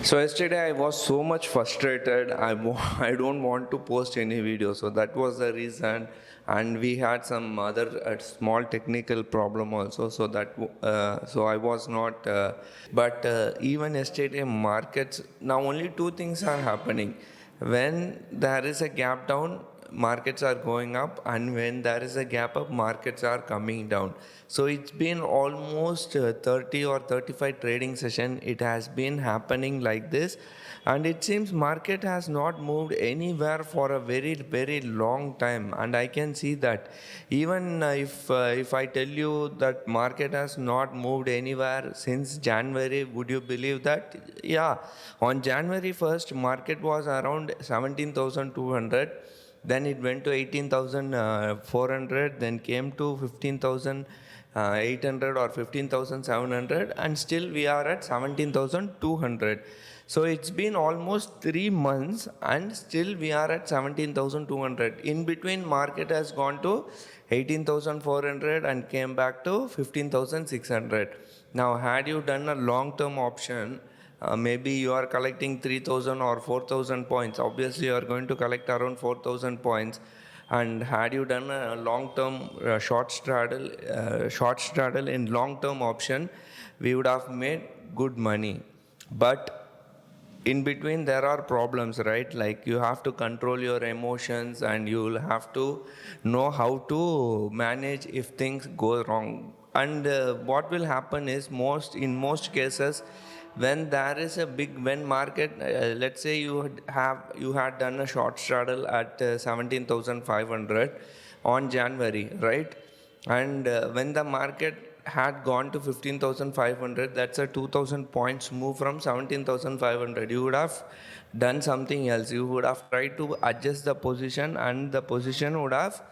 So yesterday I was so much frustrated. I don't want to post any video. So that was the reason. And we had some other small technical problem also. So I was not. But even yesterday markets, now only two things are happening. When there is a gap down, markets are going up, and when there is a gap up, markets are coming down. So it's been almost 30 or 35 trading session. It has been happening like this, and it seems market has not moved anywhere for a very long time. And I can see that even if I tell you that market has not moved anywhere since January, would you believe that? Yeah, on January 1st, market was around 17,200. Then it went to 18,400, then came to 15,800 or 15,700, and still we are at 17,200. So it's been almost 3 months and still we are at 17,200. In between, market has gone to 18,400 and came back to 15,600. Now, had you done a long-term option, maybe you are collecting 3,000 or 4,000 points. Obviously, you are going to collect around 4,000 points. And had you done a long-term short straddle in long-term option, we would have made good money. But in between there are problems, right? Like you have to control your emotions and you'll have to know how to manage if things go wrong. And what will happen is in most cases, when there is a big when market, let's say you had done a short straddle at 17,500 on January, right? And when the market had gone to 15,500, that's a 2,000 points move from 17,500. You would have done something else. You would have tried to adjust the position, and the position would have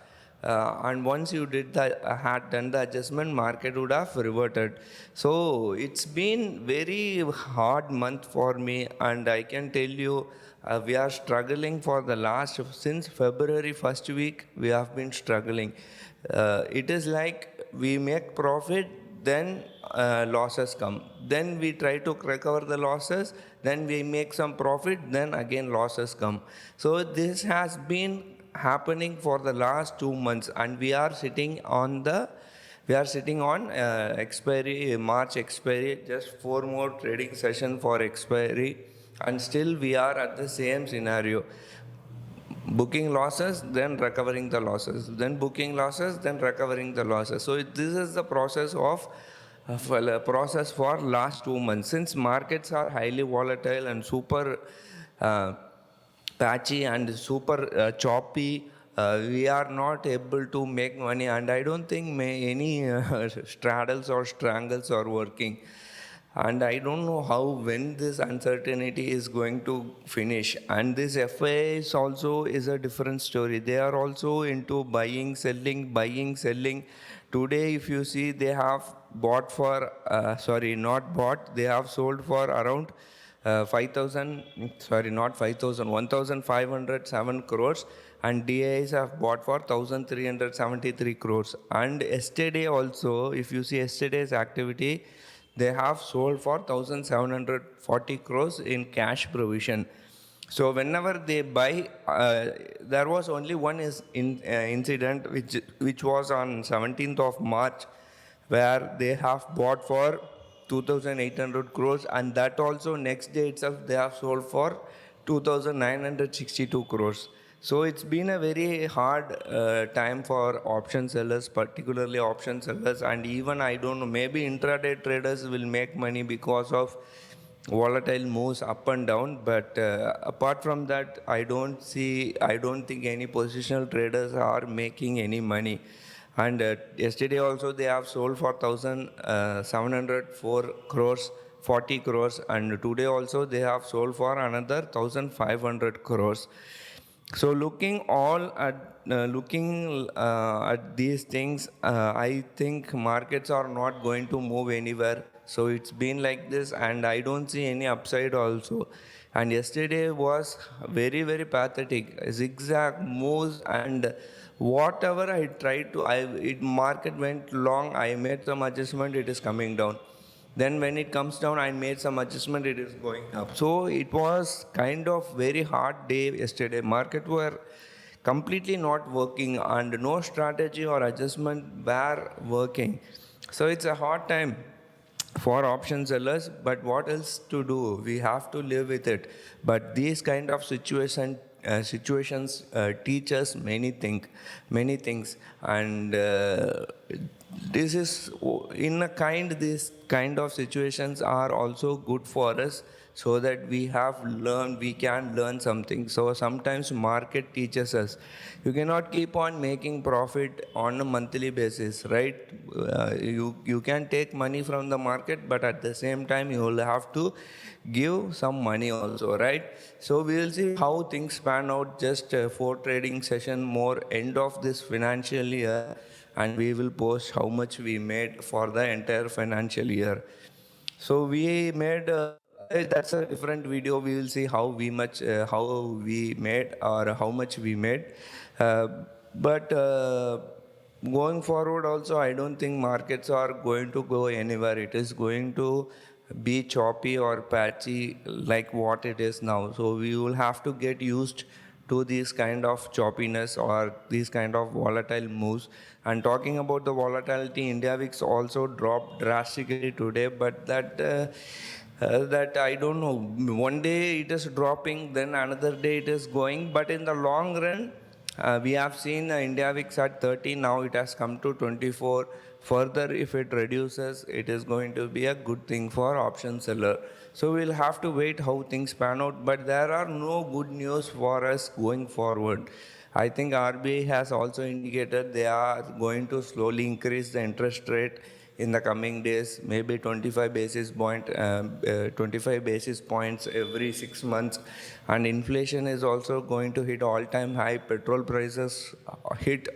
and once you had done the adjustment, market would have reverted. So it's been very hard month for me, and I can tell you we are struggling for the last, since February first week we have been struggling. It is like we make profit, then losses come, then we try to recover the losses, then we make some profit, then again losses come. So this has been happening for the last 2 months, and we are sitting on expiry, March expiry, just 4 more trading session for expiry, and still we are at the same scenario. Booking losses, then recovering the losses, then booking losses, then recovering the losses. So this is the process for last 2 months. Since markets are highly volatile and super patchy and super choppy, we are not able to make money, and I don't think any straddles or strangles are working. And I don't know when this uncertainty is going to finish. And this FIs also is a different story. They are also into buying, selling. Today, if you see, they have bought for, not bought, they have sold for around 1,507 crores, and DIs have bought for 1,373 crores. And yesterday also, if you see yesterday's activity, they have sold for 1,740 crores in cash provision. So whenever they buy, there was only one incident which was on 17th of March, where they have bought for 2,800 crores, and that also next day itself they have sold for 2,962 crores. So it's been a very hard time for option sellers, particularly option sellers, and even I don't know, maybe intraday traders will make money because of volatile moves up and down. But apart from that, I don't think any positional traders are making any money. And yesterday also they have sold for 1,704 crores, 40 crores, and today also they have sold for another 1,500 crores. So looking at these things, I think markets are not going to move anywhere. So it's been like this, and I don't see any upside also. And yesterday was very pathetic, zigzag moves, and whatever I tried to, market went long. I made some adjustment. It is coming down. Then when it comes down, I made some adjustment, it is going up. So it was kind of very hard day yesterday. Market were completely not working and no strategy or adjustment were working. So it's a hard time for option sellers, but what else to do? We have to live with it. But these kind of situations teach us many things, and this is in a kind. These kind of situations are also good for us, so that we can learn something. So sometimes market teaches us. You cannot keep on making profit on a monthly basis, right? You can take money from the market, but at the same time you will have to give some money also, right? So we will see how things pan out. Just for trading session more end of this financial year, and we will post how much we made for the entire financial year. So we made that's a different video. We will see how we made or how much we made. Uh, but going forward also, I don't think markets are going to go anywhere. It is going to be choppy or patchy like what it is now. So we will have to get used to these kind of choppiness or these kind of volatile moves. And talking about the volatility, India VIX also dropped drastically today, but that I don't know. One day it is dropping, then another day it is going. But in the long run, we have seen India VIX at 30, now it has come to 24. Further, if it reduces, it is going to be a good thing for option seller. So we'll have to wait how things pan out, but there are no good news for us going forward. I think RBI has also indicated they are going to slowly increase the interest rate in the coming days, maybe 25 basis points every 6 months. And inflation is also going to hit all-time high. Petrol prices hit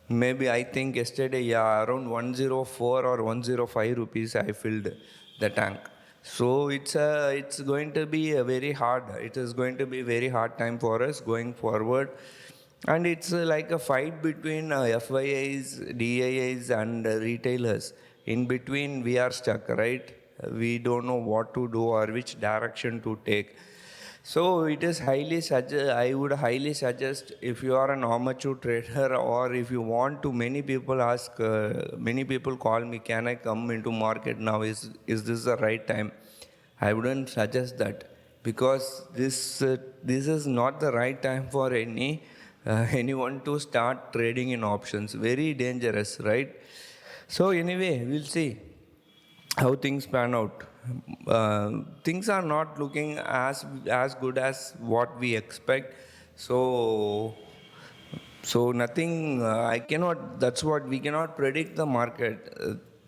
maybe, I think yesterday, yeah, around 104 or 105 rupees I filled the tank. So it's going to be a very hard. It is going to be a very hard time for us going forward, and it's like a fight between FIIs, DIIs, and retailers. In between, we are stuck, right? We don't know what to do or which direction to take. So it is I would highly suggest, if you are an amateur trader, or if you want to, many people call me, can I come into market now? Is this the right time? I wouldn't suggest that, because this is not the right time for anyone to start trading in options. Very dangerous, right? So anyway, we'll see how things pan out. Things are not looking as good as what we expect. So nothing. I cannot. That's what we cannot predict the market.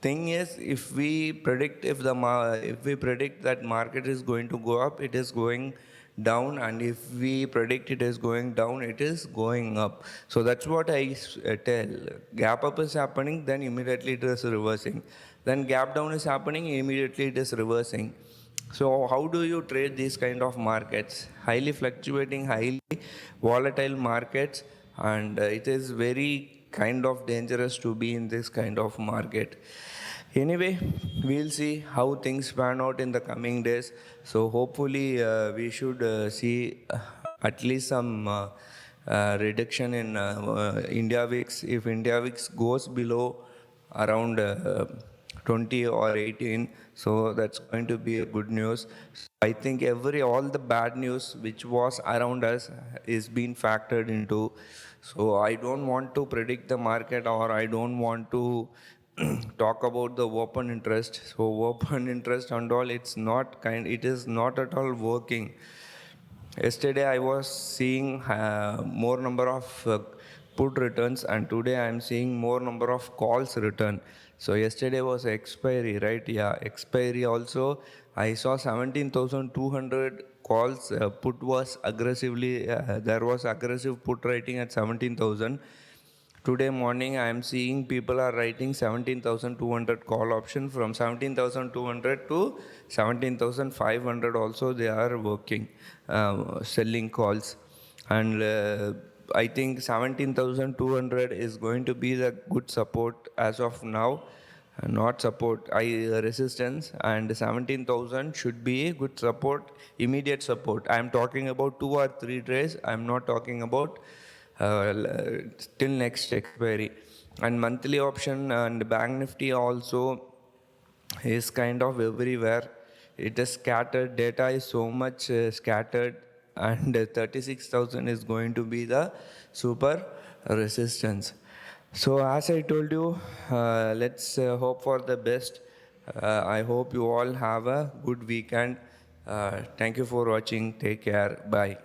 Thing is, if we predict that market is going to go up, it is going down, and if we predict it is going down, it is going up. So that's what I tell. Gap up is happening, then immediately it is reversing. Then gap down is happening, immediately it is reversing. So how do you trade these kind of markets? Highly fluctuating, highly volatile markets, and it is very kind of dangerous to be in this kind of market. Anyway, we'll see how things pan out in the coming days. So hopefully we should see at least some reduction in India VIX. If India VIX goes below around 20 or 18, so that's going to be a good news. I think all the bad news which was around us is being factored into. So I don't want to predict the market, or I don't want to talk about the open interest. So open interest and all, it is not at all working. Yesterday I was seeing more number of put returns, and today I am seeing more number of calls return. So yesterday was expiry, right? Yeah, expiry also. I saw 17,200 calls. Put was aggressively, there was aggressive put writing at 17,000. Today morning, I am seeing people are writing 17,200 call option. From 17,200 to 17,500 also they are working, selling calls. And I think 17,200 is going to be the good support as of now. not support, resistance, and 17,000 should be a good support, immediate support. I am talking about 2 or 3 days. I am not talking about till next expiry. And monthly option and bank nifty also is kind of everywhere. It is scattered. Data is so much scattered, and 36,000 is going to be the super resistance. So as I told you, let's hope for the best. I hope you all have a good weekend. Thank you for watching. Take care. Bye.